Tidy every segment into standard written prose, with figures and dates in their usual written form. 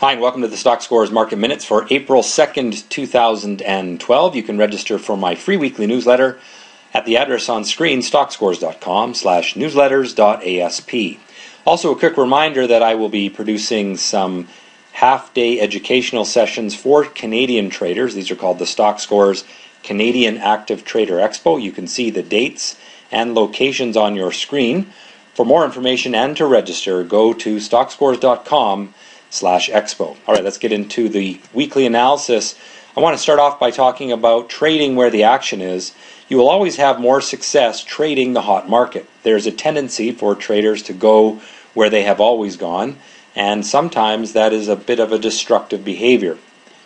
Hi, and welcome to the Stockscores Market Minutes for April 2nd, 2012. You can register for my free weekly newsletter at the address on screen, stockscores.com/newsletters.asp. Also, a quick reminder that I will be producing some half-day educational sessions for Canadian traders. These are called the Stockscores Canadian Active Trader Expo. You can see the dates and locations on your screen. For more information and to register, go to stockscores.com/expo. All right, let's get into the weekly analysis. I want to start off by talking about trading where the action is. You will always have more success trading the hot market. There's a tendency for traders to go where they have always gone, and sometimes that is a bit of a destructive behavior.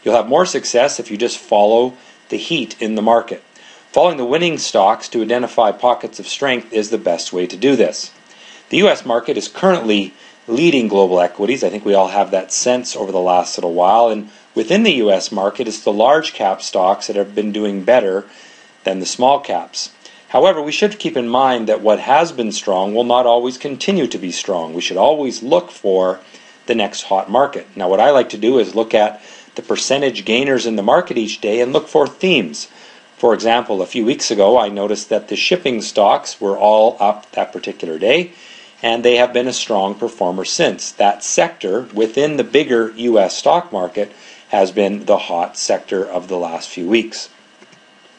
You'll have more success if you just follow the heat in the market. Following the winning stocks to identify pockets of strength is the best way to do this. The U.S. market is currently leading global equities. I think we all have that sense over the last little while. And within the U.S. market, it's the large cap stocks that have been doing better than the small caps. However, we should keep in mind that what has been strong will not always continue to be strong. We should always look for the next hot market. Now, what I like to do is look at the percentage gainers in the market each day and look for themes. For example, a few weeks ago, I noticed that the shipping stocks were all up that particular day, and they have been a strong performer since. That sector within the bigger U.S. stock market has been the hot sector of the last few weeks.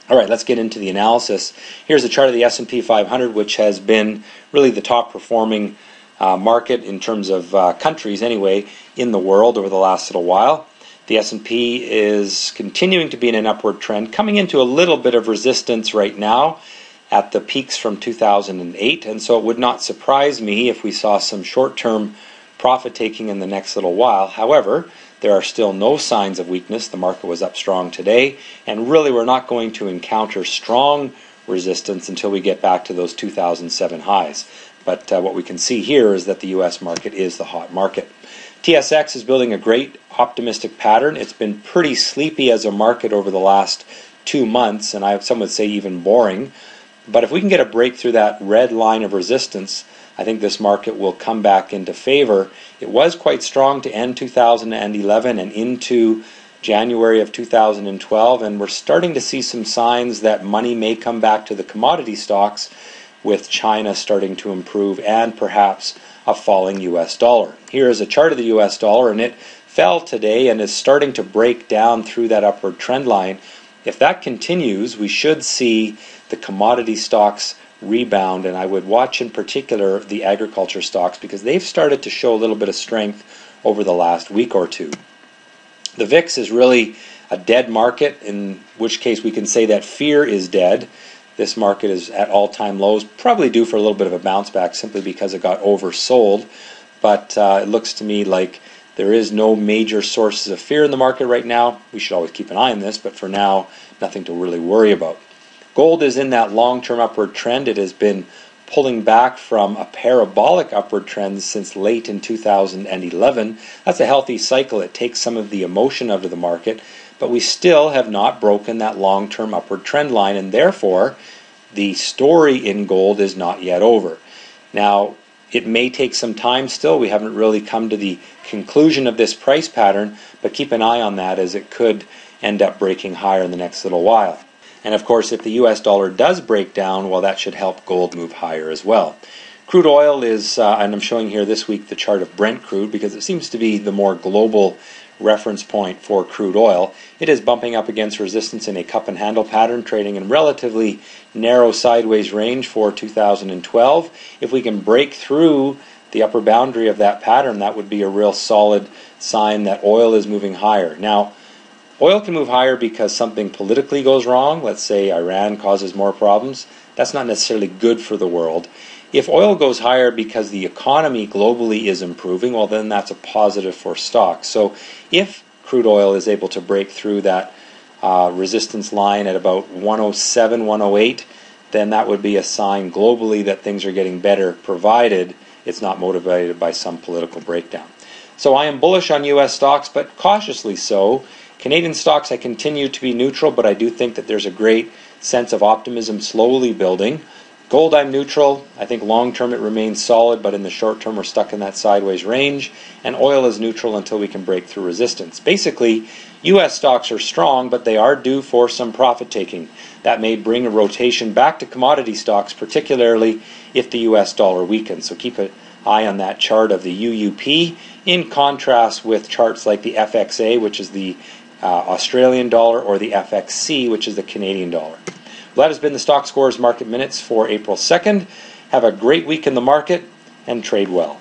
All right, let's get into the analysis. Here's a chart of the S&P 500, which has been really the top performing market in terms of countries anyway in the world over the last little while. The S&P is continuing to be in an upward trend, coming into a little bit of resistance right now at the peaks from 2008, and so it would not surprise me if we saw some short-term profit taking in the next little while. However, there are still no signs of weakness. The market was up strong today, and really we're not going to encounter strong resistance until we get back to those 2007 highs. But what we can see here is that the U.S. market is the hot market. TSX is building a great optimistic pattern. It's been pretty sleepy as a market over the last 2 months, and some would say even boring. But if we can get a break through that red line of resistance, I think this market will come back into favor. It was quite strong to end 2011 and into January of 2012, and we're starting to see some signs that money may come back to the commodity stocks with China starting to improve and perhaps a falling U.S. dollar. Here is a chart of the U.S. dollar, and it fell today and is starting to break down through that upward trend line. If that continues, we should see the commodity stocks rebound, and I would watch in particular the agriculture stocks because they've started to show a little bit of strength over the last week or two. The VIX is really a dead market, in which case we can say that fear is dead. This market is at all-time lows, probably due for a little bit of a bounce back simply because it got oversold, but it looks to me like there is no major sources of fear in the market right now. We should always keep an eye on this, but for now, nothing to really worry about. Gold is in that long-term upward trend. It has been pulling back from a parabolic upward trend since late in 2011. That's a healthy cycle. It takes some of the emotion out of the market, but we still have not broken that long-term upward trend line, and therefore the story in gold is not yet over. Now, it may take some time still. We haven't really come to the conclusion of this price pattern, but keep an eye on that as it could end up breaking higher in the next little while. And of course, if the U.S. dollar does break down, well, that should help gold move higher as well. Crude oil is, and I'm showing here this week the chart of Brent crude because it seems to be the more global reference point for crude oil. It is bumping up against resistance in a cup and handle pattern, trading in relatively narrow sideways range for 2012. If we can break through the upper boundary of that pattern, that would be a real solid sign that oil is moving higher. Now, oil can move higher because something politically goes wrong. Let's say Iran causes more problems. That's not necessarily good for the world. If oil goes higher because the economy globally is improving, well, then that's a positive for stocks. So if crude oil is able to break through that resistance line at about 107, 108, then that would be a sign globally that things are getting better, provided it's not motivated by some political breakdown. So I am bullish on U.S. stocks, but cautiously so. Canadian stocks, I continue to be neutral, but I do think that there's a great sense of optimism slowly building. Gold, I'm neutral. I think long term it remains solid, but in the short term we're stuck in that sideways range. And oil is neutral until we can break through resistance. Basically, U.S. stocks are strong, but they are due for some profit taking. That may bring a rotation back to commodity stocks, particularly if the U.S. dollar weakens. So keep an eye on that chart of the UUP, in contrast with charts like the FXA, which is the Australian dollar, or the FXC, which is the Canadian dollar. Well, that has been the Stockscores Market Minutes for April 2nd. Have a great week in the market and trade well.